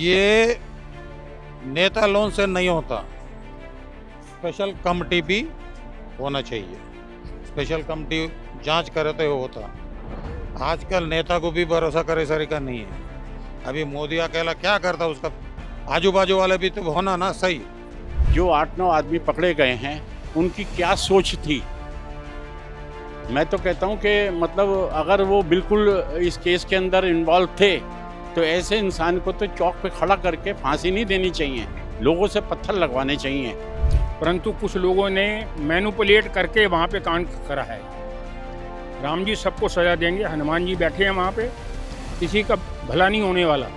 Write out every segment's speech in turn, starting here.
ये नेता लोन से नहीं होता, स्पेशल कमेटी भी होना चाहिए। स्पेशल कमेटी जांच करे तो होता। आजकल नेता को भी भरोसा करे सरी का नहीं है। अभी मोदी अकेला क्या करता, उसका आजू बाजू वाले भी तो होना ना सही। जो 8-9 आदमी पकड़े गए हैं उनकी क्या सोच थी। मैं तो कहता हूं कि मतलब अगर वो बिल्कुल इस केस के अंदर इन्वॉल्व थे तो ऐसे इंसान को तो चौक पे खड़ा करके फांसी नहीं देनी चाहिए, लोगों से पत्थर लगवाने चाहिए। परंतु कुछ लोगों ने मैनिपुलेट करके वहाँ पे कांड करा है। राम जी सबको सजा देंगे, हनुमान जी बैठे हैं वहाँ पे, किसी का भला नहीं होने वाला।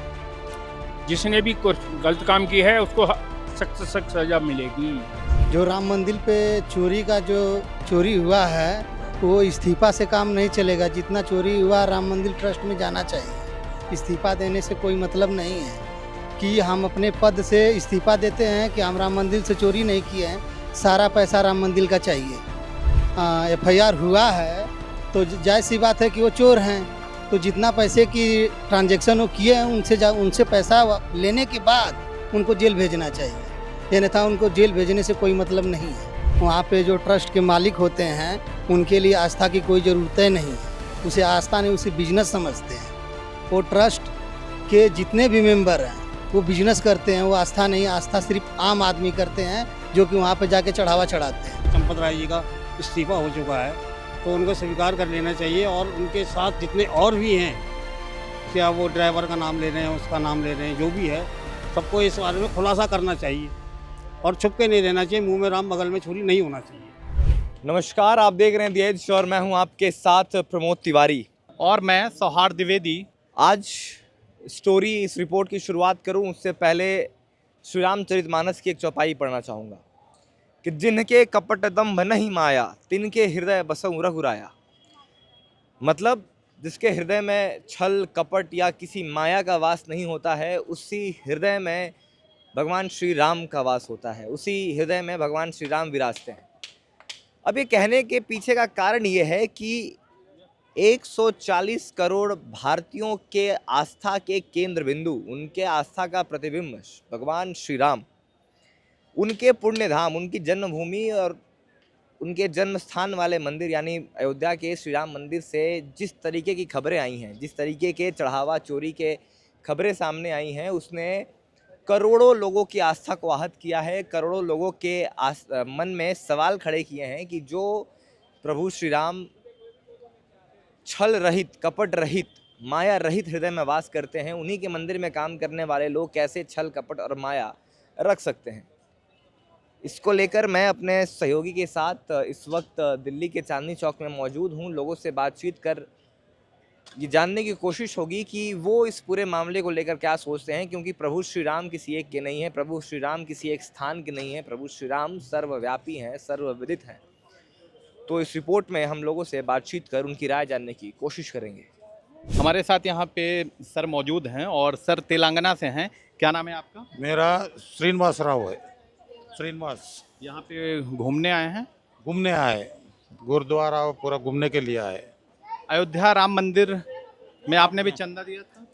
जिसने भी कुछ गलत काम किया है उसको सख्त से सख्त सजा मिलेगी। जो राम मंदिर पे चोरी का जो चोरी हुआ है वो इस्तीफा से काम नहीं चलेगा। जितना चोरी हुआ राम मंदिर ट्रस्ट में जाना चाहिए। इस्तीफा देने से कोई मतलब नहीं है कि हम अपने पद से इस्तीफा देते हैं कि हम राम मंदिर से चोरी नहीं किए हैं, सारा पैसा राम मंदिर का चाहिए। FIR हुआ है तो जायज़ सी बात है कि वो चोर हैं, तो जितना पैसे की ट्रांजैक्शन वो किए हैं उनसे पैसा लेने के बाद उनको जेल भेजना चाहिए। अन्यथा उनको जेल भेजने से कोई मतलब नहीं है। वहाँ पे जो ट्रस्ट के मालिक होते हैं उनके लिए आस्था की कोई ज़रूरत नहीं है। उसे आस्था नहीं, उसे बिजनेस समझते हैं। वो ट्रस्ट के जितने भी मेंबर हैं वो बिजनेस करते हैं, वो आस्था नहीं। आस्था सिर्फ आम आदमी करते हैं जो कि वहाँ पे जाके चढ़ावा चढ़ाते हैं। संपत राय जी का इस्तीफा हो चुका है तो उनको स्वीकार कर लेना चाहिए। और उनके साथ जितने और भी हैं, क्या वो ड्राइवर का नाम ले रहे हैं, उसका नाम ले रहे हैं, जो भी है, सबको इस बारे में खुलासा करना चाहिए और छुप के नहीं रहना चाहिए। मुंह में राम बगल में छुरी नहीं होना चाहिए। नमस्कार, आप देख रहे हैं दी एज और मैं हूं आपके साथ प्रमोद तिवारी और मैं सौहार्द द्विवेदी। आज स्टोरी इस रिपोर्ट की शुरुआत करूं उससे पहले श्री रामचरितमानस की एक चौपाई पढ़ना चाहूँगा कि जिनके कपट दम्भ नहीं माया, तिनके हृदय बसऊं रघुराया। मतलब जिसके हृदय में छल कपट या किसी माया का वास नहीं होता है, उसी हृदय में भगवान श्री राम का वास होता है, उसी हृदय में भगवान श्री राम विराजते हैं। अब ये कहने के पीछे का कारण ये है कि 140 करोड़ भारतीयों के आस्था के केंद्र बिंदु, उनके आस्था का प्रतिबिंब भगवान श्री राम, उनके पुण्य धाम, उनकी जन्मभूमि और उनके जन्म स्थान वाले मंदिर यानी अयोध्या के श्री राम मंदिर से जिस तरीके की खबरें आई हैं, जिस तरीके के चढ़ावा चोरी के खबरें सामने आई हैं, उसने करोड़ों लोगों की आस्था को आहत किया है। करोड़ों लोगों के मन में सवाल खड़े किए हैं कि जो प्रभु श्री राम छल रहित, कपट रहित, माया रहित हृदय में वास करते हैं, उन्हीं के मंदिर में काम करने वाले लोग कैसे छल कपट और माया रख सकते हैं। इसको लेकर मैं अपने सहयोगी के साथ इस वक्त दिल्ली के चांदनी चौक में मौजूद हूँ। लोगों से बातचीत कर ये जानने की कोशिश होगी कि वो इस पूरे मामले को लेकर क्या सोचते हैं, क्योंकि प्रभु श्री राम किसी एक के नहीं है, प्रभु श्री राम किसी एक स्थान के नहीं है, प्रभु श्री राम सर्वव्यापी हैं, सर्वविदित हैं। तो इस रिपोर्ट में हम लोगों से बातचीत कर उनकी राय जानने की कोशिश करेंगे। हमारे साथ यहाँ पे सर मौजूद हैं और सर तेलंगाना से हैं। क्या नाम है आपका? मेरा श्रीनिवास राव है। श्रीनिवास यहाँ पे घूमने आए हैं? घूमने आए, गुरुद्वारा पूरा घूमने के लिए आए। अयोध्या राम मंदिर में आपने भी चंदा दिया था?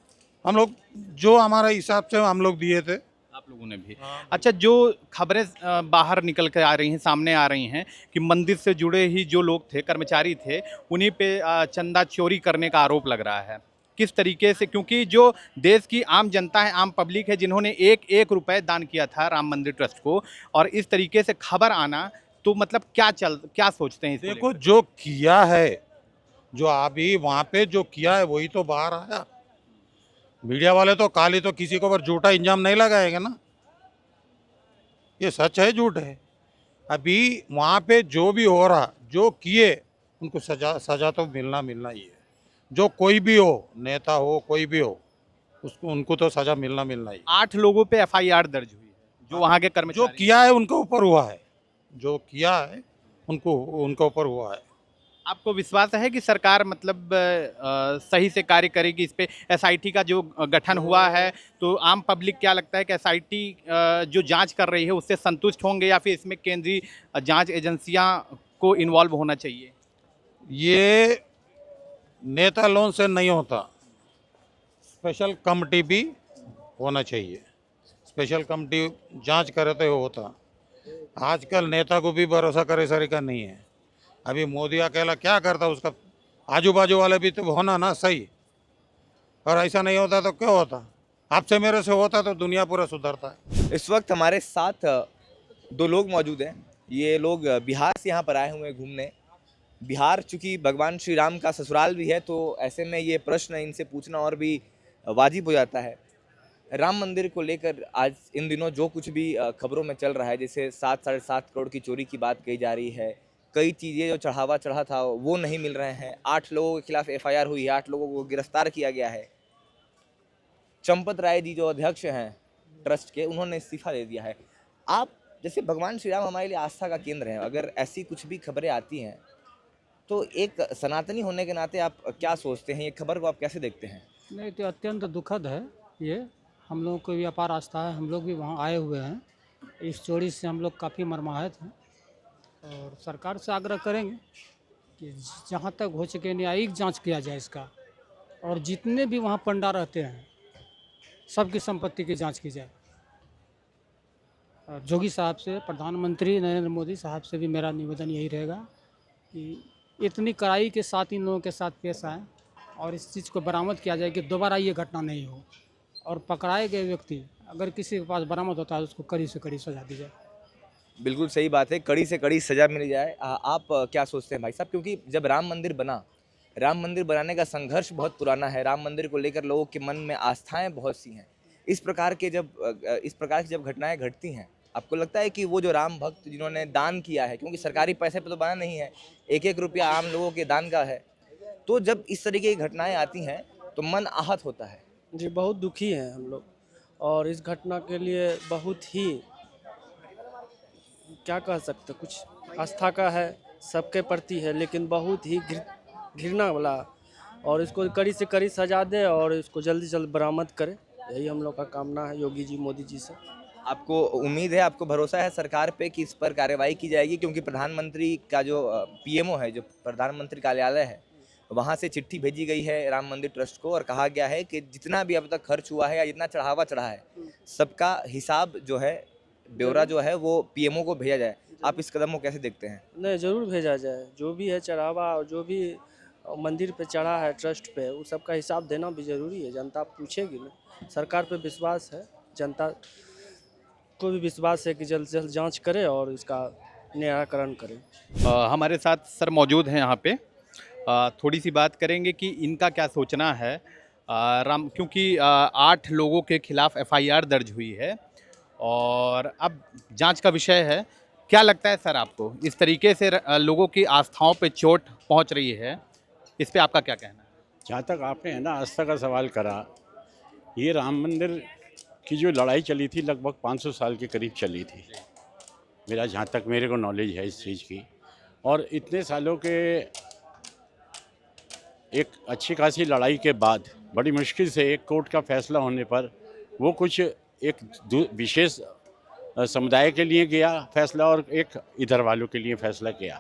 हम लोग जो हमारा हिसाब से हम लोग दिए थे। आप लोगों ने भी? अच्छा, जो खबरें बाहर निकल कर आ रही हैं, सामने आ रही हैं कि मंदिर से जुड़े ही जो लोग थे, कर्मचारी थे, उन्हीं पे चंदा चोरी करने का आरोप लग रहा है। किस तरीके से, क्योंकि जो देश की आम जनता है, आम पब्लिक है, जिन्होंने एक रुपए दान किया था राम मंदिर ट्रस्ट को, और इस तरीके से खबर आना, तो मतलब क्या सोचते हैं? देखो, जो किया है, जो अभी वहाँ पे जो किया है वही तो बाहर आया। मीडिया वाले तो काली तो किसी के ऊपर झूठा इल्जाम नहीं लगाएगा ना। ये सच है झूठ है? अभी वहाँ पे जो भी हो रहा, जो किए उनको सजा तो मिलना ही है। जो कोई भी हो, नेता हो, कोई भी हो, उसको उनको तो सजा मिलना ही। 8 लोगों पे FIR दर्ज हुई है जो वहाँ के कर्मचारी। जो किया है उनके ऊपर हुआ है, जो किया है उनके ऊपर हुआ है। आपको विश्वास है कि सरकार मतलब सही से कार्य करेगी इस पे? SIT का जो गठन हुआ है, तो आम पब्लिक क्या लगता है कि SIT जो जांच कर रही है उससे संतुष्ट होंगे या फिर इसमें केंद्रीय जांच एजेंसियां को इन्वॉल्व होना चाहिए? ये नेता लोन से नहीं होता, स्पेशल कमेटी भी होना चाहिए, स्पेशल कमेटी जांच करे तो होता। आजकल नेता को भी भरोसा करे सरी का नहीं है। अभी मोदी अकेला क्या करता, उसका आजू बाजू वाले भी तो होना ना सही, और ऐसा नहीं होता तो क्या होता? आपसे मेरे से होता तो दुनिया पूरा सुधरता है। इस वक्त हमारे साथ दो लोग मौजूद हैं। ये लोग बिहार से यहाँ पर आए हुए हैं घूमने। बिहार चूँकि भगवान श्री राम का ससुराल भी है, तो ऐसे में ये प्रश्न इनसे पूछना और भी वाजिब हो जाता है। राम मंदिर को लेकर आज इन दिनों जो कुछ भी खबरों में चल रहा है, जैसे 7-7.5 करोड़ की चोरी की बात कही जा रही है, कई चीज़ें जो चढ़ावा चढ़ा था वो नहीं मिल रहे हैं, 8 लोगों के खिलाफ FIR हुई है, 8 लोगों को गिरफ्तार किया गया है। चंपत राय जी जो अध्यक्ष हैं ट्रस्ट के, उन्होंने इस्तीफा दे दिया है। आप जैसे भगवान श्री राम हमारे लिए आस्था का केंद्र हैं, अगर ऐसी कुछ भी खबरें आती हैं तो एक सनातनी होने के नाते आप क्या सोचते हैं, ये खबर को आप कैसे देखते हैं? नहीं, तो अत्यंत दुखद है ये। हम लोगों को भी अपार आस्था है, हम लोग भी वहाँ आए हुए हैं। इस चोरी से हम लोग काफ़ी मर्माहत हैं और सरकार से आग्रह करेंगे कि जहाँ तक हो सके न्यायिक जांच किया जाए इसका, और जितने भी वहाँ पंडा रहते हैं सबकी संपत्ति की जांच की जाए। और जोगी साहब से, प्रधानमंत्री नरेंद्र मोदी साहब से भी मेरा निवेदन यही रहेगा कि इतनी कड़ाई के साथ इन लोगों के साथ पेश आएँ और इस चीज़ को बरामद किया जाए कि दोबारा ये घटना नहीं हो, और पकड़ाए गए व्यक्ति अगर किसी के पास बरामद होता है उसको कड़ी से कड़ी सजा दी जाए। बिल्कुल सही बात है, कड़ी से कड़ी सज़ा मिल जाए। आप क्या सोचते हैं भाई साहब? क्योंकि जब राम मंदिर बना, राम मंदिर बनाने का संघर्ष बहुत पुराना है, राम मंदिर को लेकर लोगों के मन में आस्थाएं बहुत सी हैं। इस प्रकार की जब घटनाएं घटती हैं, आपको लगता है कि वो जो राम भक्त जिन्होंने दान किया है, क्योंकि सरकारी पैसे पे तो बना नहीं है, 1-1 रुपया आम लोगों के दान का है, तो जब इस तरीके की घटनाएं आती हैं तो मन आहत होता है। जी, बहुत दुखी हैं हम लोग, और इस घटना के लिए बहुत ही क्या कह सकते, कुछ आस्था का है, सबके प्रति है, लेकिन बहुत ही घृणा वाला, और इसको कड़ी से कड़ी सजा दे और इसको जल्दी से जल्द बरामद करे, यही हम लोग का कामना है योगी जी, मोदी जी से। आपको उम्मीद है, आपको भरोसा है सरकार पे कि इस पर कार्रवाई की जाएगी? क्योंकि प्रधानमंत्री का जो PMO है, जो प्रधानमंत्री कार्यालय है, वहाँ से चिट्ठी भेजी गई है राम मंदिर ट्रस्ट को और कहा गया है कि जितना भी अब तक खर्च हुआ है या जितना चढ़ावा चढ़ा है, सबका हिसाब जो है, ब्यौरा जो है वो PMO को भेजा जाए। आप इस कदम को कैसे देखते हैं? नहीं, ज़रूर भेजा जाए। जो भी है चढ़ावा और जो भी मंदिर पे चढ़ा है ट्रस्ट पे, उस सब का हिसाब देना भी ज़रूरी है। जनता पूछेगी ना, सरकार पे विश्वास है, जनता को भी विश्वास है कि जल्द से जल्द जांच करे और इसका निराकरण करे। हमारे साथ सर मौजूद हैं यहाँ पे। थोड़ी सी बात करेंगे कि इनका क्या सोचना है। क्योंकि 8 लोगों के खिलाफ FIR दर्ज हुई है और अब जांच का विषय है। क्या लगता है सर आपको, इस तरीके से लोगों की आस्थाओं पे चोट पहुंच रही है, इस पे आपका क्या कहना है? जहाँ तक आपने है ना आस्था का सवाल करा, ये राम मंदिर की जो लड़ाई चली थी लगभग 500 साल के करीब चली थी, मेरा जहाँ तक मेरे को नॉलेज है इस चीज़ की। और इतने सालों के एक अच्छी खासी लड़ाई के बाद बड़ी मुश्किल से एक कोर्ट का फैसला होने पर वो कुछ एक विशेष समुदाय के लिए गया फैसला और एक इधर वालों के लिए फैसला किया।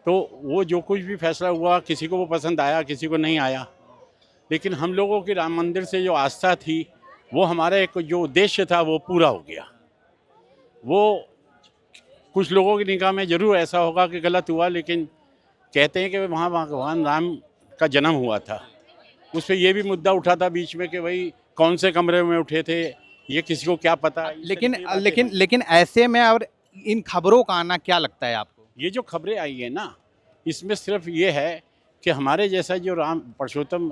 तो वो जो कुछ भी फैसला हुआ, किसी को वो पसंद आया, किसी को नहीं आया, लेकिन हम लोगों की राम मंदिर से जो आस्था थी, वो हमारा एक जो उद्देश्य था वो पूरा हो गया। वो कुछ लोगों की निगाह में ज़रूर ऐसा होगा कि गलत हुआ, लेकिन कहते हैं कि वहाँ भगवान राम का जन्म हुआ था। उस पर यह भी मुद्दा उठा था बीच में कि भाई कौन से कमरे में उठे थे, ये किसी को क्या पता। लेकिन ऐसे में और इन खबरों का आना क्या लगता है आपको? ये जो खबरें आई है ना, इसमें सिर्फ ये है कि हमारे जैसा जो राम पुरुषोत्तम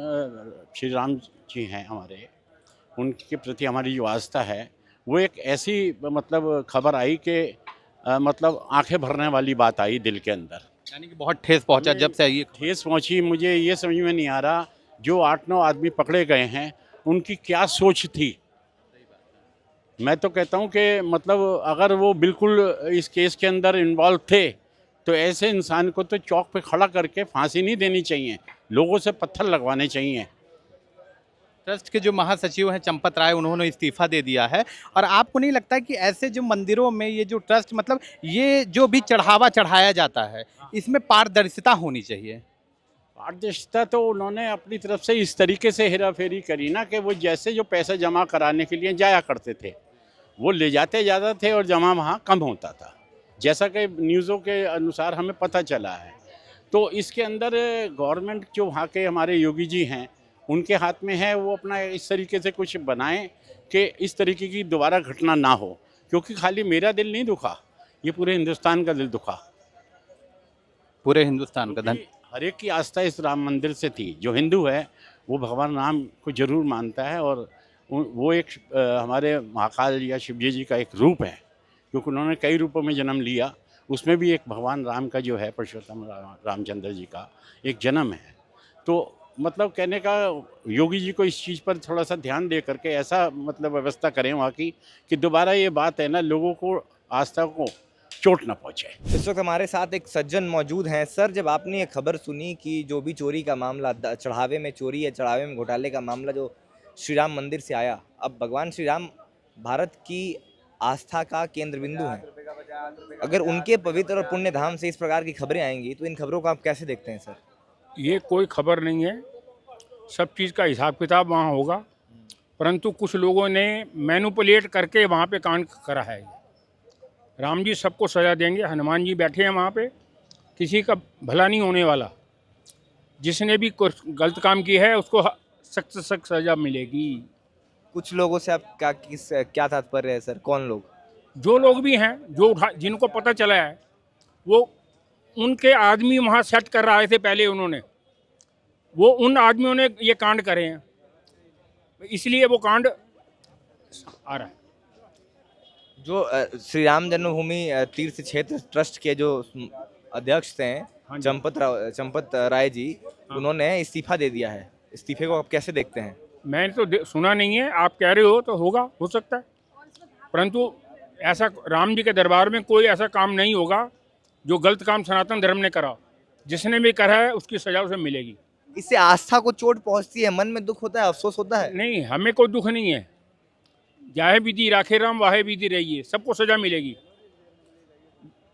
श्री राम जी हैं हमारे, उनके प्रति हमारी जो आस्था है, वो एक ऐसी मतलब खबर आई कि मतलब आंखें भरने वाली बात आई दिल के अंदर। यानी कि बहुत ठेस पहुंचा जब से ये ठेस पहुंची। मुझे ये समझ में नहीं आ रहा, जो 8-9 आदमी पकड़े गए हैं उनकी क्या सोच थी। मैं तो कहता हूं कि मतलब अगर वो बिल्कुल इस केस के अंदर इन्वॉल्व थे तो ऐसे इंसान को तो चौक पे खड़ा करके फांसी नहीं देनी चाहिए, लोगों से पत्थर लगवाने चाहिए। ट्रस्ट के जो महासचिव हैं चंपत राय, उन्होंने इस्तीफा दे दिया है। और आपको नहीं लगता कि ऐसे जो मंदिरों में ये जो ट्रस्ट, मतलब ये जो भी चढ़ावा चढ़ाया जाता है, इसमें पारदर्शिता होनी चाहिए? पारदर्शिता तो उन्होंने अपनी तरफ से इस तरीके से हेरा फेरी करी ना कि वो जैसे जो पैसा जमा कराने के लिए जाया करते थे वो ले जाते ज़्यादा थे और जमा वहाँ कम होता था, जैसा कि न्यूज़ों के अनुसार हमें पता चला है। तो इसके अंदर गवर्नमेंट जो वहाँ के हमारे योगी जी हैं उनके हाथ में है, वो अपना इस तरीके से कुछ बनाएं कि इस तरीके की दोबारा घटना ना हो, क्योंकि खाली मेरा दिल नहीं दुखा, ये पूरे हिंदुस्तान का दिल दुखा। पूरे हिंदुस्तान का धन हर एक की आस्था इस राम मंदिर से थी। जो हिंदू है वो भगवान राम को जरूर मानता है और वो एक हमारे महाकाल या शिवजी जी का एक रूप है, क्योंकि उन्होंने कई रूपों में जन्म लिया, उसमें भी एक भगवान राम का जो है पुरुषोत्तम रामचंद्र जी का एक जन्म है। तो मतलब कहने का योगी जी को इस चीज़ पर थोड़ा सा ध्यान दे करके ऐसा मतलब व्यवस्था करें वहाँ की कि दोबारा ये बात है ना, लोगों को आस्था को चोट ना पहुँचे। इस वक्त हमारे साथ एक सज्जन मौजूद हैं। सर, जब आपने ये खबर सुनी कि जो भी चोरी का मामला, चढ़ावे में चोरी या चढ़ावे में घोटाले का मामला जो श्री राम मंदिर से आया, अब भगवान श्री राम भारत की आस्था का केंद्र बिंदु हैं, अगर उनके पवित्र और पुण्य धाम से इस प्रकार की खबरें आएंगी तो इन खबरों को आप कैसे देखते हैं सर? ये कोई खबर नहीं है, सब चीज़ का हिसाब किताब वहाँ होगा, परंतु कुछ लोगों ने मैनिपुलेट करके वहाँ पे कांड करा है। राम जी सबको सज़ा देंगे, हनुमान जी बैठे हैं वहाँ पे, किसी का भला नहीं होने वाला। जिसने भी कुछ गलत काम किया है उसको सख्त से सख्त सज़ा मिलेगी। कुछ लोगों से आप क्या तात्पर्य है सर? कौन लोग? जो लोग भी हैं जिनको पता चला है, वो उनके आदमी वहाँ सेट कर रहे थे पहले, वो उन आदमियों ने ये कांड करे हैं, इसलिए वो कांड आ रहा है। जो श्री राम जन्मभूमि तीर्थ क्षेत्र ट्रस्ट के जो अध्यक्ष थे चंपत राय जी, उन्होंने इस्तीफा दे दिया है। इस्तीफे को आप कैसे देखते हैं? मैंने तो सुना नहीं है, आप कह रहे हो तो होगा, हो सकता है, परंतु ऐसा राम जी के दरबार में कोई ऐसा काम नहीं होगा जो गलत काम सनातन धर्म ने करा। जिसने भी करा है उसकी सजा उसे मिलेगी। इससे आस्था को चोट पहुंचती है, मन में दुख होता है, अफसोस होता है? नहीं, हमें कोई दुख नहीं है। जाहे विधि राखे राम वाहे विधि रहिए, सबको सजा मिलेगी।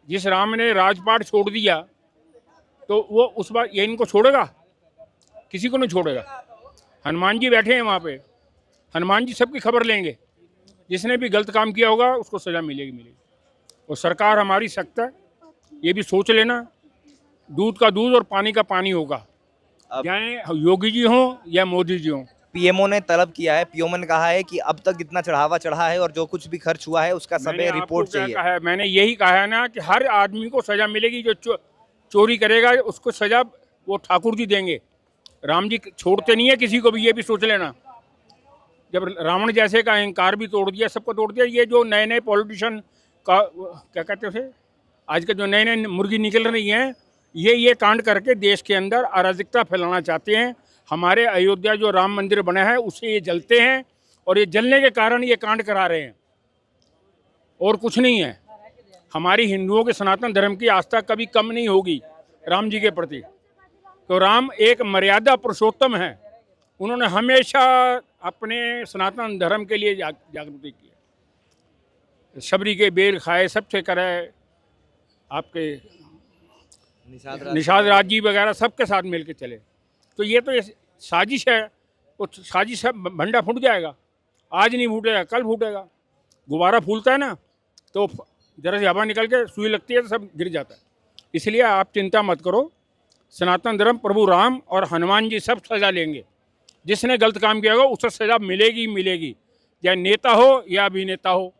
जिस राम ने राजपाट छोड़ दिया तो वो उस बार ये इनको छोड़ेगा? किसी को नहीं छोड़ेगा। हनुमान जी बैठे हैं वहाँ पे, हनुमान जी सबकी खबर लेंगे। जिसने भी गलत काम किया होगा उसको सजा मिलेगी। और सरकार हमारी सख्त है, ये भी सोच लेना, दूध का दूध और पानी का पानी होगा, चाहे योगी जी हों या मोदी जी हों। पीएमओ ने तलब किया है, पीएमओ ने कहा है कि अब तक जितना चढ़ावा चढ़ा है और जो कुछ भी खर्च हुआ है उसका सब रिपोर्ट चाहिए। मैंने यही कहा है ना कि हर आदमी को सजा मिलेगी। जो चोरी करेगा उसको सजा वो ठाकुर जी देंगे। राम जी छोड़ते नहीं है किसी को भी, ये भी सोच लेना। जब रावण जैसे का अहंकार भी तोड़ दिया, सबको तोड़ दिया। ये जो नए नए पॉलिटिशियन का क्या कहते हैं उसे, आज के जो नए नए मुर्गी निकल रही हैं, ये कांड करके देश के अंदर अराजकता फैलाना चाहते हैं। हमारे अयोध्या जो राम मंदिर बना है उसे ये जलते हैं, और ये जलने के कारण ये कांड करा रहे हैं, और कुछ नहीं है। हमारी हिंदुओं के सनातन धर्म की आस्था कभी कम नहीं होगी राम जी के प्रति। तो राम एक मर्यादा पुरुषोत्तम है, उन्होंने हमेशा अपने सनातन धर्म के लिए जागृति की। शबरी के बेल खाए, सबसे कराए, आपके निषाद राज जी वगैरह सबके साथ मिलकर चले। तो ये साजिश है, वो साजिश है, भंडा फूट जाएगा। आज नहीं फूटेगा, कल फूटेगा। गुब्बारा फूलता है ना, तो जरा सी हवा निकल के सुई लगती है तो सब गिर जाता है। इसलिए आप चिंता मत करो, सनातन धर्म, प्रभु राम और हनुमान जी सब सजा लेंगे। जिसने गलत काम किया होगा उसे सजा मिलेगी, चाहे नेता हो या अभिनेता हो।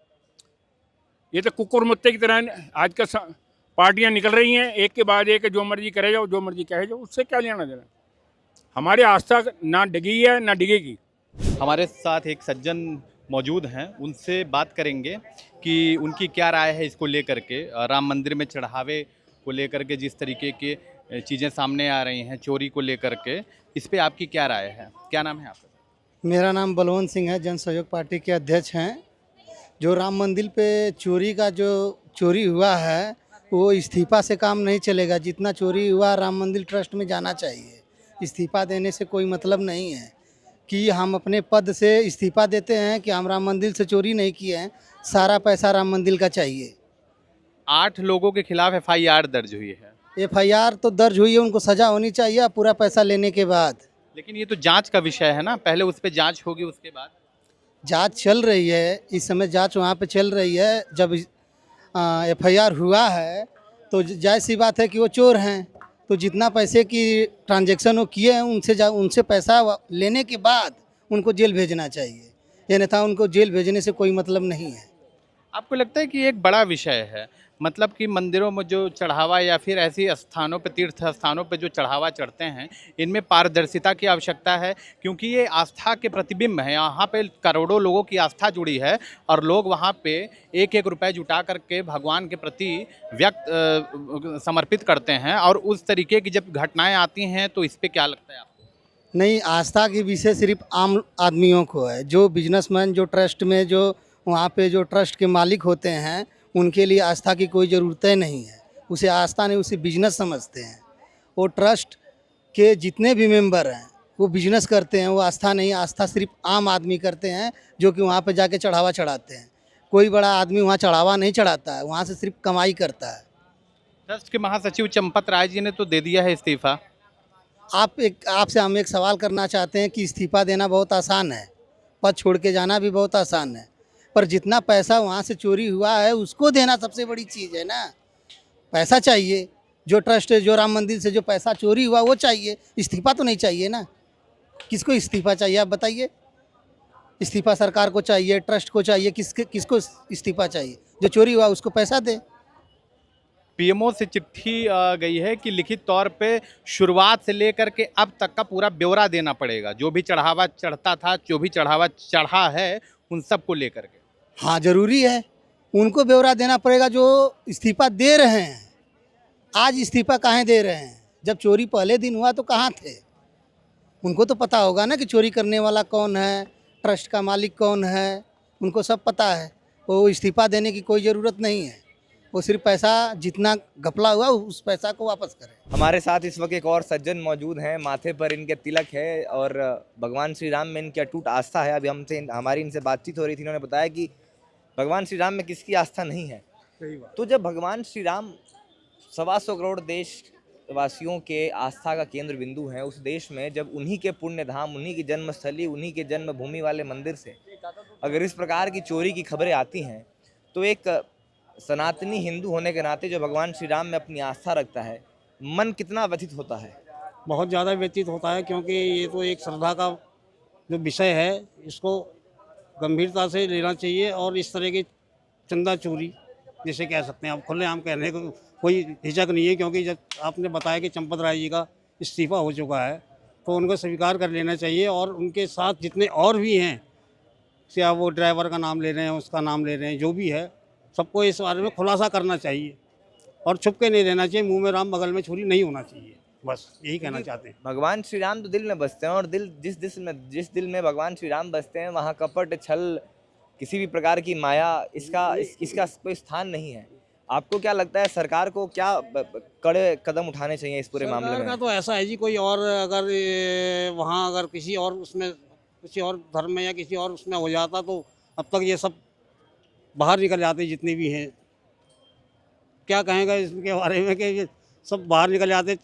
ये तो कुकुर मुत्ते की तरह आज का पार्टियां निकल रही हैं, एक के बाद एक, जो मर्जी करे जाओ, जो मर्जी कहे जाओ, उससे क्या लेना देना। हमारी आस्था ना डिगी है ना डिगेगी। हमारे साथ एक सज्जन मौजूद हैं, उनसे बात करेंगे कि उनकी क्या राय है इसको लेकर के, राम मंदिर में चढ़ावे को लेकर के जिस तरीके के चीज़ें सामने आ रही हैं, चोरी को लेकर के, इस पे आपकी क्या राय है? क्या नाम है आपका? मेरा नाम बलवंत सिंह है, जन सहयोग पार्टी के अध्यक्ष हैं। जो राम मंदिर पे चोरी का जो चोरी हुआ है वो इस्तीफा से काम नहीं चलेगा। जितना चोरी हुआ राम मंदिर ट्रस्ट में जाना चाहिए। इस्तीफा देने से कोई मतलब नहीं है कि हम अपने पद से इस्तीफा देते हैं कि हम राम मंदिर से चोरी नहीं किए हैं, सारा पैसा राम मंदिर का चाहिए। 8 लोगों के खिलाफ FIR दर्ज हुई है। एफआईआर तो दर्ज हुई है, उनको सजा होनी चाहिए पूरा पैसा लेने के बाद। लेकिन ये तो जांच का विषय है ना, पहले उस पर जांच होगी, उसके बाद जांच चल रही है, इस समय जांच वहाँ पे चल रही है। जब एफआईआर हुआ है तो जायज़ सी बात है कि वो चोर हैं, तो जितना पैसे की ट्रांजैक्शन वो किए हैं उनसे पैसा लेने के बाद उनको जेल भेजना चाहिए, अन्यथा उनको जेल भेजने से कोई मतलब नहीं है। आपको लगता है कि एक बड़ा विषय है, मतलब कि मंदिरों में जो चढ़ावा या फिर ऐसी स्थानों पे, तीर्थ स्थानों पे जो चढ़ावा चढ़ते हैं, इनमें पारदर्शिता की आवश्यकता है, क्योंकि ये आस्था के प्रतिबिंब है। यहाँ पे करोड़ों लोगों की आस्था जुड़ी है और लोग वहाँ पे एक एक रुपए जुटा करके भगवान के प्रति समर्पित करते हैं, और उस तरीके की जब घटनाएं आती हैं तो इस पर क्या लगता है आपको? नहीं, आस्था की विषय सिर्फ आम आदमियों को है। जो बिजनेसमैन, जो ट्रस्ट में, जो वहाँ पे जो ट्रस्ट के मालिक होते हैं, उनके लिए आस्था की कोई ज़रूरत नहीं है। उसे आस्था नहीं, उसे बिजनेस समझते हैं। वो ट्रस्ट के जितने भी मेंबर हैं वो बिजनेस करते हैं, वो आस्था नहीं। आस्था सिर्फ आम आदमी करते हैं जो कि वहाँ पे जाके चढ़ावा चढ़ाते हैं। कोई बड़ा आदमी वहाँ चढ़ावा नहीं चढ़ाता है, वहाँ से सिर्फ कमाई करता है। ट्रस्ट के महासचिव चंपत राय जी ने तो दे दिया है इस्तीफा। आपसे हम एक सवाल करना चाहते हैं कि इस्तीफा देना बहुत आसान है, पद छोड़ के जाना भी बहुत आसान है, पर जितना पैसा वहाँ से चोरी हुआ है उसको देना सबसे बड़ी चीज़ है ना। पैसा चाहिए, जो ट्रस्ट, जो राम मंदिर से जो पैसा चोरी हुआ वो चाहिए, इस्तीफा तो नहीं चाहिए ना। किसको इस्तीफा चाहिए आप बताइए? इस्तीफा सरकार को चाहिए, ट्रस्ट को चाहिए, किसको इस्तीफा चाहिए? जो चोरी हुआ उसको पैसा दे। पीएमओ से चिट्ठी गई है कि लिखित तौर पे शुरुआत से लेकर के अब तक का पूरा ब्यौरा देना पड़ेगा, जो भी चढ़ावा चढ़ता था, जो भी चढ़ावा चढ़ा है, उन सब को लेकर के। हाँ, ज़रूरी है, उनको ब्यौरा देना पड़ेगा जो इस्तीफा दे रहे हैं। आज इस्तीफा काहे दे रहे हैं? जब चोरी पहले दिन हुआ तो कहाँ थे? उनको तो पता होगा ना कि चोरी करने वाला कौन है, ट्रस्ट का मालिक कौन है, उनको सब पता है। वो इस्तीफा देने की कोई ज़रूरत नहीं है, वो सिर्फ पैसा जितना घपला हुआ उस पैसा को वापस करें। हमारे साथ इस वक्त एक और सज्जन मौजूद हैं, माथे पर इनके तिलक है और भगवान श्री राम में इनकी अटूट आस्था है। अभी हमारी इनसे बातचीत हो रही थी, इन्होंने बताया कि भगवान श्री राम में किसकी आस्था नहीं है। तो जब भगवान श्री राम 125 करोड़ देशवासियों के आस्था का केंद्र बिंदु हैं, उस देश में जब उन्हीं के पुण्य धाम, उन्हीं की जन्मस्थली, उन्हीं के जन्मभूमि वाले मंदिर से अगर इस प्रकार की चोरी की खबरें आती हैं, तो एक सनातनी हिंदू होने के नाते जो भगवान श्री राम में अपनी आस्था रखता है, मन कितना व्यथित होता है? बहुत ज़्यादा व्यतीत होता है, क्योंकि ये तो एक श्रद्धा का जो विषय है, इसको गंभीरता से लेना चाहिए। और इस तरह की चंदा चोरी जैसे कह सकते हैं, आप खुलेआम कहने को कोई हिचक नहीं है, क्योंकि जब आपने बताया कि चंपत राय जी का इस्तीफा हो चुका है तो उनको स्वीकार कर लेना चाहिए। और उनके साथ जितने और भी हैं, चाहे वो ड्राइवर का नाम ले रहे हैं, उसका नाम ले रहे हैं, जो भी है, सबको इस बारे में खुलासा करना चाहिए और छुप के नहीं रहना चाहिए। मुंह में राम बगल में छुरी नहीं होना चाहिए, बस यही कहना चाहते हैं। भगवान श्री राम तो दिल में बसते हैं, और जिस दिल में भगवान श्री राम बसते हैं, वहाँ कपट, छल, किसी भी प्रकार की माया, इसका कोई स्थान नहीं है। आपको क्या लगता है, सरकार को क्या कड़े कदम उठाने चाहिए इस पूरे मामले में? सरकार का तो ऐसा है जी, कोई और अगर वहाँ अगर किसी और उसमें, किसी और धर्म में या किसी और उसमें हो जाता तो अब तक ये सब बाहर निकल जाते जितने भी हैं। क्या कहेंगे इसके बारे में कि ये सब बाहर निकल जाते,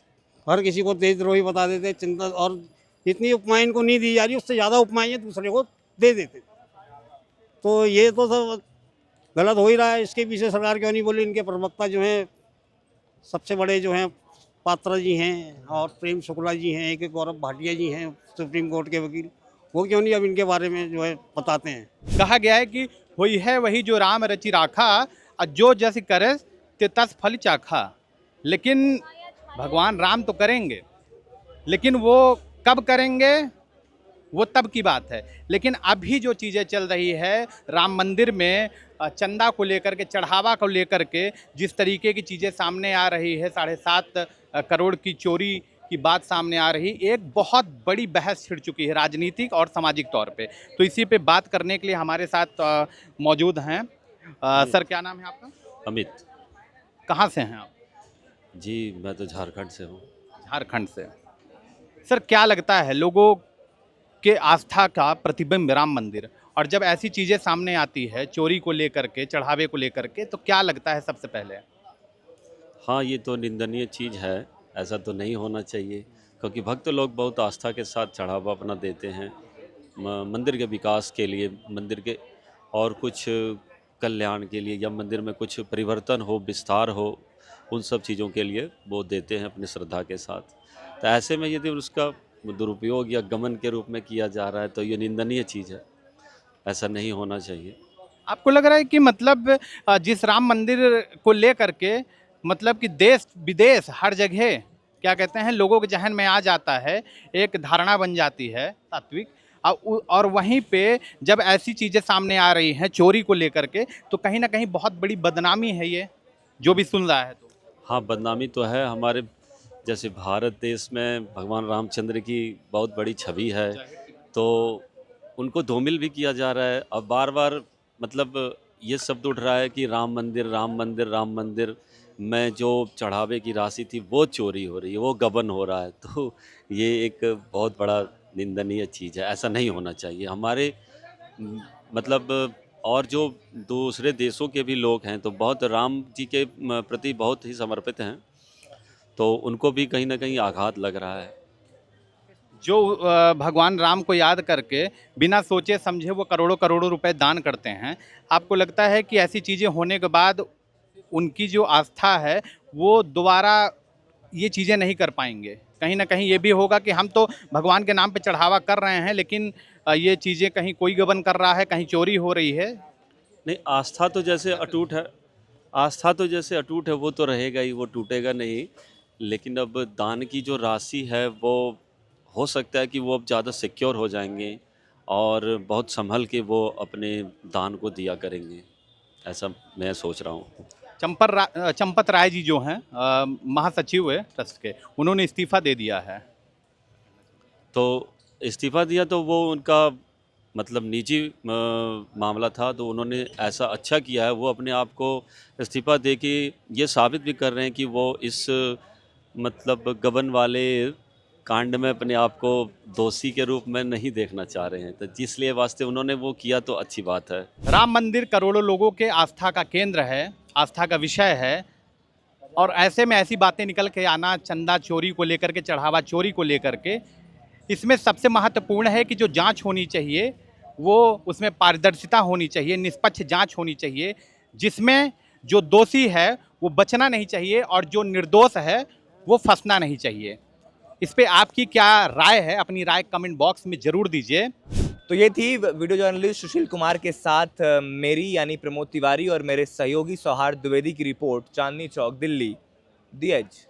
हर किसी को देशद्रोही बता देते, चिंता, और जितनी उपमाएं इनको नहीं दी जा रही उससे ज़्यादा उपमाएं दूसरे को दे देते। तो ये तो सब गलत हो ही रहा है। इसके पीछे सरकार क्यों नहीं बोली? इनके प्रवक्ता जो हैं, सबसे बड़े जो हैं पात्रा जी हैं और प्रेम शुक्ला जी हैं, एक गौरव भाटिया जी हैं सुप्रीम कोर्ट के वकील, वो क्यों नहीं अब इनके बारे में जो है बताते हैं? कहा गया है कि हुई है वही जो राम रचि राखा, और जो जस करे ते तस फल चाखा। लेकिन भगवान राम तो करेंगे, लेकिन वो कब करेंगे वो तब की बात है। लेकिन अभी जो चीज़ें चल रही है राम मंदिर में, चंदा को लेकर के, चढ़ावा को लेकर के, जिस तरीके की चीज़ें सामने आ रही है, 7.5 करोड़ की चोरी की बात सामने आ रही, एक बहुत बड़ी बहस छिड़ चुकी है राजनीतिक और सामाजिक तौर पे। तो इसी पे बात करने के लिए हमारे साथ मौजूद हैं। सर, क्या नाम है आपका? अमित। कहाँ से हैं आप? जी, मैं तो झारखंड से हूँ। झारखंड से। सर, क्या लगता है, लोगों के आस्था का प्रतिबिंब राम मंदिर, और जब ऐसी चीज़ें सामने आती है चोरी को लेकर के, चढ़ावे को लेकर के, तो क्या लगता है सबसे पहले? हाँ, ये तो निंदनीय चीज़ है, ऐसा तो नहीं होना चाहिए, क्योंकि भक्त लोग बहुत आस्था के साथ चढ़ावा अपना देते हैं मंदिर के विकास के लिए, मंदिर के और कुछ कल्याण के लिए, या मंदिर में कुछ परिवर्तन हो, विस्तार हो, उन सब चीज़ों के लिए वो देते हैं अपनी श्रद्धा के साथ। तो ऐसे में यदि उसका दुरुपयोग या गमन के रूप में किया जा रहा है तो ये निंदनीय चीज़ है, ऐसा नहीं होना चाहिए। आपको लग रहा है कि मतलब जिस राम मंदिर को लेकर के मतलब कि देश विदेश हर जगह क्या कहते हैं लोगों के जहन में आ जाता है, एक धारणा बन जाती है तात्विक, और वहीं पे जब ऐसी चीज़ें सामने आ रही हैं चोरी को लेकर के, तो कहीं ना कहीं बहुत बड़ी बदनामी है ये, जो भी सुन रहा है तो। हाँ, बदनामी तो है। हमारे जैसे भारत देश में भगवान रामचंद्र की बहुत बड़ी छवि है, तो उनको धूमिल भी किया जा रहा है। अब बार बार मतलब ये शब्द उठ रहा है कि राम मंदिर राम मंदिर राम मंदिर में जो चढ़ावे की राशि थी वो चोरी हो रही है, वो गबन हो रहा है। तो ये एक बहुत बड़ा निंदनीय चीज़ है, ऐसा नहीं होना चाहिए। हमारे मतलब और जो दूसरे देशों के भी लोग हैं तो बहुत राम जी के प्रति बहुत ही समर्पित हैं, तो उनको भी कहीं ना कहीं आघात लग रहा है। जो भगवान राम को याद करके बिना सोचे समझे वो करोड़ों करोड़ों रुपए दान करते हैं, आपको लगता है कि ऐसी चीज़ें होने के बाद उनकी जो आस्था है वो दोबारा ये चीज़ें नहीं कर पाएंगे? कहीं ना कहीं ये भी होगा कि हम तो भगवान के नाम पे चढ़ावा कर रहे हैं, लेकिन ये चीज़ें कहीं कोई गबन कर रहा है, कहीं चोरी हो रही है। नहीं, आस्था तो जैसे अटूट है, आस्था तो जैसे अटूट है वो तो रहेगा ही, वो टूटेगा नहीं। लेकिन अब दान की जो राशि है वो हो सकता है कि वो अब ज़्यादा सिक्योर हो जाएंगे और बहुत संभल के वो अपने दान को दिया करेंगे, ऐसा मैं सोच रहा हूँ। चंपत राय जी जो हैं महासचिव है ट्रस्ट के, उन्होंने इस्तीफा दे दिया है। तो इस्तीफा दिया तो वो उनका मतलब निजी मामला था, तो उन्होंने ऐसा अच्छा किया है, वो अपने आप को इस्तीफा दे के ये साबित भी कर रहे हैं कि वो इस मतलब गबन वाले कांड में अपने आप को दोषी के रूप में नहीं देखना चाह रहे हैं, तो जिसलिए वास्ते उन्होंने वो किया तो अच्छी बात है। राम मंदिर करोड़ों लोगों के आस्था का केंद्र है, आस्था का विषय है, और ऐसे में ऐसी बातें निकल के आना, चंदा चोरी को लेकर के, चढ़ावा चोरी को लेकर के, इसमें सबसे महत्वपूर्ण है कि जो जांच होनी चाहिए वो उसमें पारदर्शिता होनी चाहिए, निष्पक्ष जांच होनी चाहिए, जिसमें जो दोषी है वो बचना नहीं चाहिए और जो निर्दोष है वो फंसना नहीं चाहिए। इस पे आपकी क्या राय है? अपनी राय कमेंट बॉक्स में जरूर दीजिए। तो ये थी वीडियो जर्नलिस्ट सुशील कुमार के साथ मेरी यानी प्रमोद तिवारी और मेरे सहयोगी सौहार्द द्विवेदी की रिपोर्ट, चांदनी चौक, दिल्ली। दी एज।